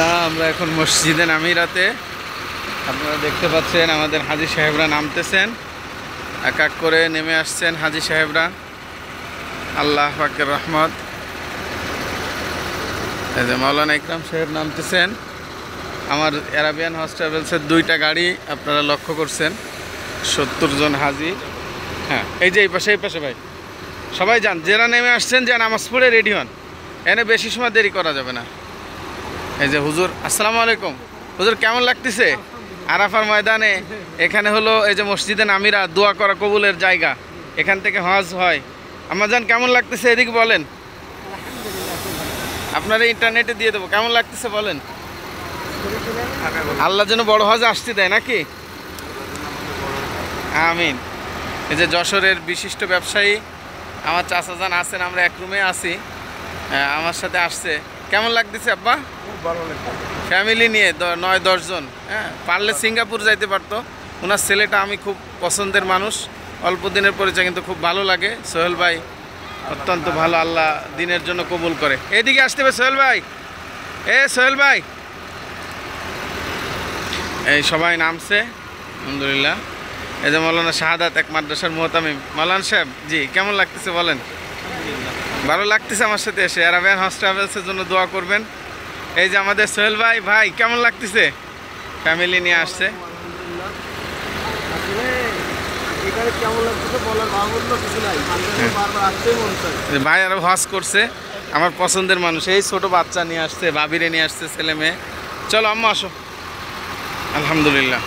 আলহামদুলিল্লাহ আমরা এখন মসজিদে নামিরাতে। আপনারা দেখতে পাচ্ছেন আমাদের হাজী সাহেবরা নামতেছেন, এক এক করে নেমে আসছেন হাজী সাহেবরা। আল্লাহ পাকের রহমত। এই যে মাওলানা ইকরাম সাহেব নামতেছেন। আমার অ্যারাবিয়ান হজ ট্রাভেলসের দুইটা গাড়ি আপনারা লক্ষ্য করছেন, 70 জন হাজী। হ্যাঁ, এই যে এই পাশে ভাই সবাই যান, যারা নেমে আসছেন যে নামাজ পড়ে রেডি হন, এনে বেশি সময় দেরি করা যাবে না। এই যে হুজুর, আসসালামু আলাইকুম। হুজুর কেমন লাগতেছে আরাফার ময়দানে? এখানে হলো এই যে মসজিদে নামিরা, দোয়া করা কবুলের জায়গা, এখান থেকে হজ হয়। আমাজান কেমন লাগতেছে এদিকে বলেন, আপনারা ইন্টারনেটে দিয়ে দেবো। কেমন লাগতেছে বলেন? আল্লাহ যেন বড় হজ আসতে দেয় নাকি? আমিন। এই যে যশোরের বিশিষ্ট ব্যবসায়ী আমার চাচাজান আছেন, আমরা এক রুমে আছি, আমার সাথে আসছে। কেমন লাগতেছে আব্বা? খুব ভালো লাগছে। ফ্যামিলি নিয়ে 9-10 জন। হ্যাঁ, পারলে সিঙ্গাপুর যাইতে পারতো। ওনার ছেলেটা আমি খুব পছন্দের মানুষ, অল্প দিনের পরিচয়, কিন্তু খুব ভালো লাগে। সোহেল ভাই অত্যন্ত ভালো, আল্লাহ দিনের জন্য কবুল করে। এইদিকে আসতে হবে সোহেল ভাই। সোহেল ভাই, এই সবাই নামছে আলহামদুলিল্লাহ। এই যে মৌলানা শাহাদাত এক মাদ্রাসার মুহতামিম। মৌলানা সাহেব জি, কেমন লাগতেছে বলেন? ভালো লাগতেছে আমার সাথে এসে। অ্যারাবিয়ান হজ ট্রাভেলসের জন্য দোয়া করবেন। এই যে আমাদের সোহেল ভাই, ভাই কেমন লাগতেছে? ফ্যামিলি নিয়ে আসছে। ভাই আরো হজ করছে, আমার পছন্দের মানুষ। এই ছোট বাচ্চা নিয়ে আসছে, ভাবিরে নিয়ে আসছে, ছেলে মেয়ে। চলো আম্মা আসো। আলহামদুলিল্লাহ।